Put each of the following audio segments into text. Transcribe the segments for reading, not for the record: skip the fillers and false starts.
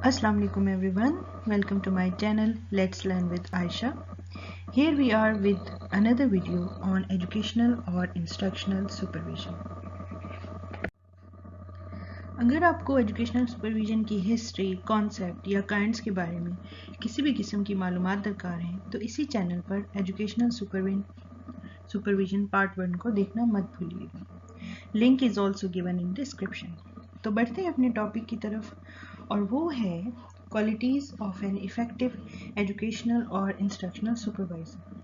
Assalamu alaikum everyone. Welcome to my channel Let's Learn with Aisha. Here we are with another video on educational or instructional supervision. अगर आपको educational supervision की history, concept या kinds के बारे में किसी भी किस्म की मालूमात दरकार हैं तो इसी चैनल पर एजुकेशनल सुपरविजन पार्ट 1 को देखना मत भूलिएगा. Link is also given in description. तो बढ़ते हैं अपने टॉपिक की तरफ और वो है qualities of an effective educational और इंस्ट्रक्शनल सुपरवाइज़र.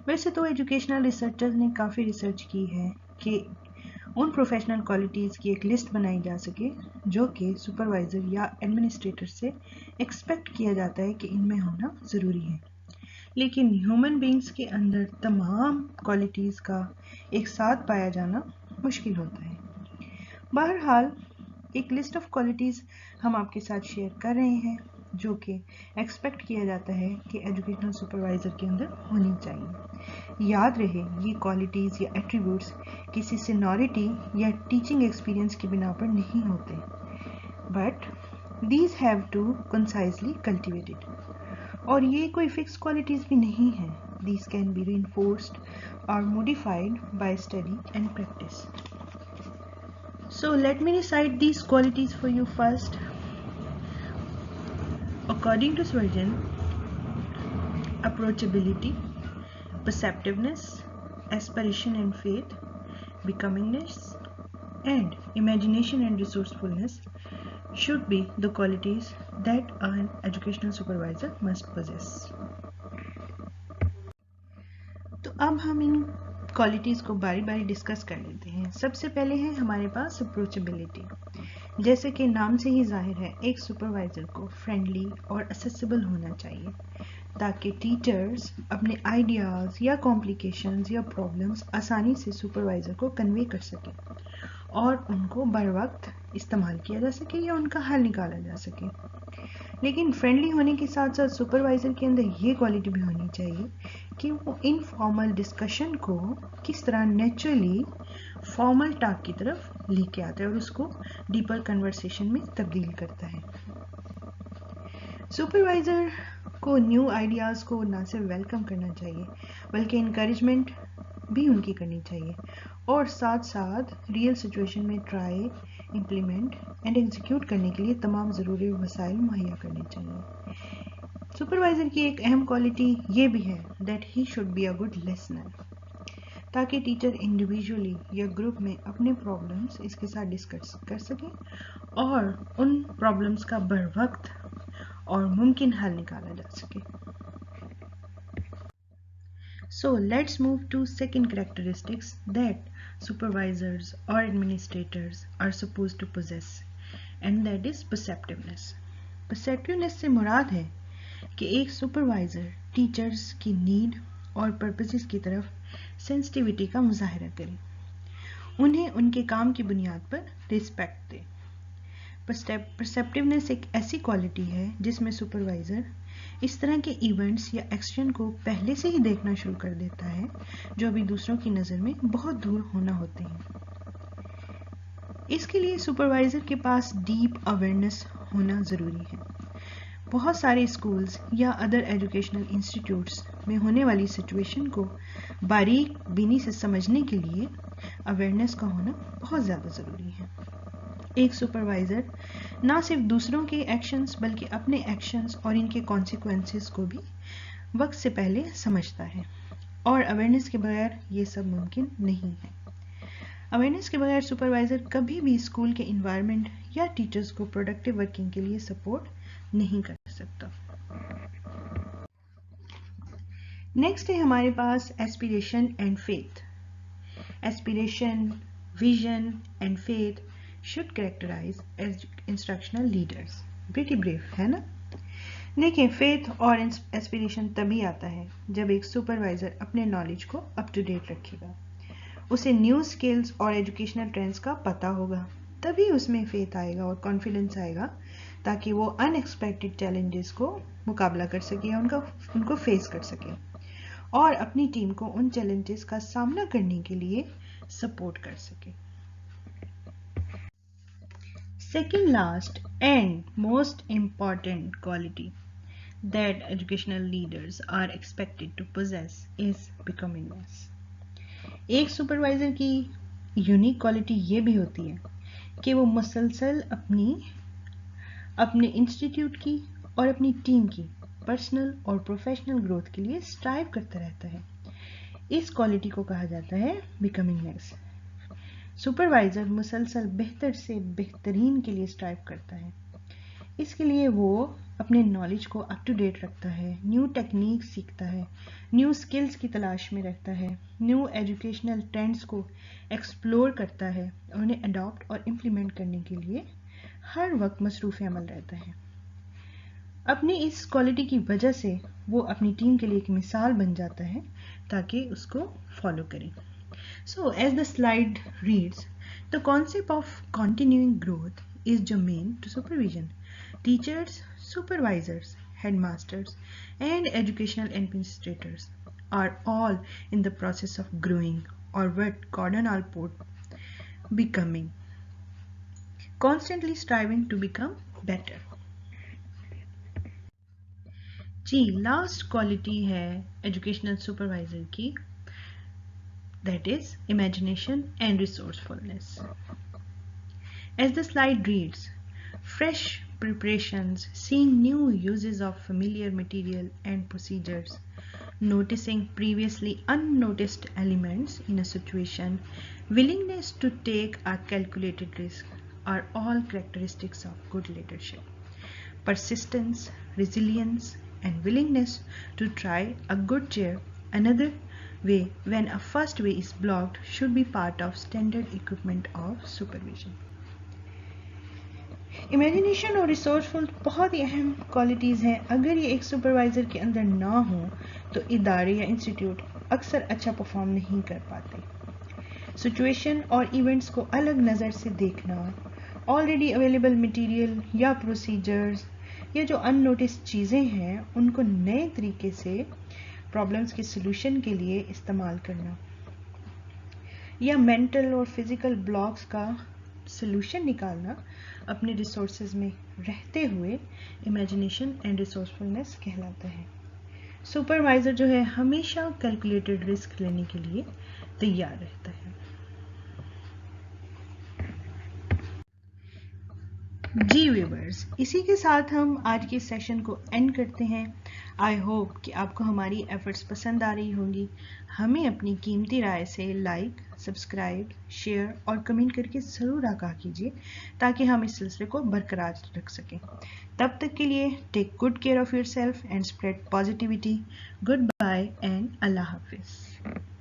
वैसे तो एजुकेशनल रिसर्चर्स ने काफ़ी रिसर्च की है कि उन प्रोफेशनल क्वालिटीज़ की एक लिस्ट बनाई जा सके जो कि सुपरवाइज़र या एडमिनिस्ट्रेटर से एक्सपेक्ट किया जाता है कि इनमें होना ज़रूरी है. लेकिन ह्यूमन बींग्स के अंदर तमाम क्वालिटीज़ का एक साथ पाया जाना मुश्किल होता है. बहरहाल एक लिस्ट ऑफ क्वालिटीज़ हम आपके साथ शेयर कर रहे हैं जो कि एक्सपेक्ट किया जाता है कि एजुकेशनल सुपरवाइज़र के अंदर होनी चाहिए. याद रहे ये क्वालिटीज़ या एट्रीब्यूट्स किसी सीनियरिटी या टीचिंग एक्सपीरियंस की बिना पर नहीं होते, but these have to concisely cultivated. और ये कोई फिक्स क्वालिटीज़ भी नहीं है. दीज कैन बी रीइंफोर्स्ड और modified by study and practice. So let me recite these qualities for you first. According to Spurgeon, approachability, perceptiveness, aspiration and faith, becomingness, and imagination and resourcefulness should be the qualities that an educational supervisor must possess. तो अब हम इन qualities को बारी बारी discuss कर लेते हैं. सबसे पहले है हमारे पास अप्रोचेबिलिटी. जैसे कि नाम से ही जाहिर है एक सुपरवाइज़र को फ्रेंडली और असेसिबल होना चाहिए ताकि टीचर्स अपने आइडियाज़ या कॉम्प्लिकेशंस या प्रॉब्लम्स आसानी से सुपरवाइज़र को कन्वे कर सकें और उनको बर वक्त इस्तेमाल किया जा सके या उनका हल निकाला जा सके. लेकिन फ्रेंडली होने के साथ साथ सुपरवाइज़र के अंदर ये क्वालिटी भी होनी चाहिए कि वो इनफॉर्मल डिस्कशन को किस तरह नेचुरली फॉर्मल टॉक की तरफ लेके आता है और उसको डीपर कन्वर्सेशन में तब्दील करता है. सुपरवाइज़र को न्यू आइडियाज़ को ना सिर्फ वेलकम करना चाहिए बल्कि इनकरेजमेंट भी उनकी करनी चाहिए और साथ साथ रियल सिचुएशन में ट्राई, इम्प्लीमेंट एंड एग्जीक्यूट करने के लिए तमाम ज़रूरी वसाइल मुहैया करने चाहिए. सुपरवाइज़र की एक अहम क्वालिटी ये भी है that he should be a good listener ताकि टीचर इंडिविजुअली या ग्रुप में अपने प्रॉब्लम्स इसके साथ डिस्कस कर सकें और उन प्रॉब्लम्स का बर वक्त और मुमकिन हल निकाला जा सके. So let's move to second characteristics that supervisors or administrators are supposed to possess, and that is perceptiveness. Perceptiveness से मुराद है कि एक सुपरवाइज़र टीचर्स की नीड और पर्पसेस की तरफ सेंसिटिविटी का मुजाहरा करे, उन्हें उनके काम की बुनियाद पर रिस्पेक्ट दे. परसेप्टिवनेस एक ऐसी क्वालिटी है जिसमें सुपरवाइज़र इस तरह के इवेंट्स या एक्शन को पहले से ही देखना शुरू कर देता है जो अभी दूसरों की नज़र में बहुत दूर होना होते हैं. इसके लिए सुपरवाइज़र के पास डीप अवेयरनेस होना ज़रूरी है. बहुत सारे स्कूल्स या अदर एजुकेशनल इंस्टीट्यूट्स में होने वाली सिचुएशन को बारीक बीनी से समझने के लिए अवेयरनेस का होना बहुत ज़्यादा ज़रूरी है. एक सुपरवाइज़र ना सिर्फ दूसरों के एक्शंस बल्कि अपने एक्शंस और इनके कॉन्सिक्वेंसेस को भी वक्त से पहले समझता है और अवेयरनेस के बगैर ये सब मुमकिन नहीं है. अवेयरनेस के बगैर सुपरवाइज़र कभी भी स्कूल के इन्वायरमेंट या टीचर्स को प्रोडक्टिव वर्किंग के लिए सपोर्ट नहीं कर सकता. नेक्स्ट है हमारे पास aspiration and faith. Aspiration, vision and faith should characterize as instructional leaders. Pretty brave है ना. देखिए फेथ और एस्पिरेशन तभी आता है जब एक सुपरवाइज़र अपने नॉलेज को अप टू डेट रखेगा, उसे न्यू स्किल्स और एजुकेशनल ट्रेंड्स का पता होगा, तभी उसमें फेथ आएगा और कॉन्फिडेंस आएगा ताकि वो अनएक्सपेक्टेड चैलेंजेस को मुकाबला कर सके या उनको फेस कर सके और अपनी टीम को उन चैलेंजेस का सामना करने के लिए सपोर्ट कर सके. Second last and most important quality that educational leaders are expected to possess is beckomingness. एक सुपरवाइजर की यूनिक क्वालिटी ये भी होती है कि वो मुसलसल अपने इंस्टीट्यूट की और अपनी टीम की पर्सनल और प्रोफेशनल ग्रोथ के लिए स्ट्राइव करता रहता है. इस क्वालिटी को कहा जाता है बिकमिंगनेस. सुपरवाइजर मुसलसल बेहतर से बेहतरीन के लिए स्ट्राइव करता है. इसके लिए वो अपने नॉलेज को अप टू डेट रखता है, न्यू टेक्निक सीखता है, न्यू स्किल्स की तलाश में रहता है, न्यू एजुकेशनल ट्रेंड्स को एक्सप्लोर करता है और उन्हें अडॉप्ट और इम्प्लीमेंट करने के लिए हर वक्त मसरूफ़ अमल रहता है. अपनी इस क्वालिटी की वजह से वो अपनी टीम के लिए एक मिसाल बन जाता है ताकि उसको फॉलो करें. So, as the slide reads, the concept of continuing growth is germane to supervision. Teachers, supervisors, headmasters, and educational administrators are all in the process of growing, or what Gordon Allport becoming, constantly striving to become better. जी, last quality है educational supervisor की, that is imagination and resourcefulness. As the slide reads, fresh preparations, seeing new uses of familiar material and procedures, noticing previously unnoticed elements in a situation, willingness to take a calculated risk are all characteristics of good leadership. Persistence, resilience, and willingness to try a good chair, another way when a first way is blocked, should be part of standard equipment of supervision. Imagination और resourceful बहुत ही अहम qualities हैं. अगर ये एक supervisor के अंदर ना हो तो इदारे या इंस्टीट्यूट अक्सर अच्छा परफॉर्म नहीं कर पाते. सिचुएशन और इवेंट्स को अलग नज़र से देखना, ऑलरेडी अवेलेबल मटेरियल या प्रोसीजर्स या जो अननोटिस चीज़ें हैं उनको नए तरीके से प्रॉब्लम्स के सलूशन के लिए इस्तेमाल करना, या मेंटल और फिजिकल ब्लॉक्स का सलूशन निकालना अपने रिसोर्सेज में रहते हुए इमेजिनेशन एंड रिसोर्सफुलनेस कहलाता है. सुपरवाइजर जो है हमेशा कैलकुलेटेड रिस्क लेने के लिए तैयार रहता है. जी व्यूअर्स, इसी के साथ हम आज के सेशन को एंड करते हैं. आई होप कि आपको हमारी एफर्ट्स पसंद आ रही होंगी. हमें अपनी कीमती राय से लाइक, सब्सक्राइब, शेयर और कमेंट करके ज़रूर आगाह कीजिए ताकि हम इस सिलसिले को बरकरार रख सकें. तब तक के लिए take good care of yourself and spread positivity. Good bye and अल्लाह हाफिज़.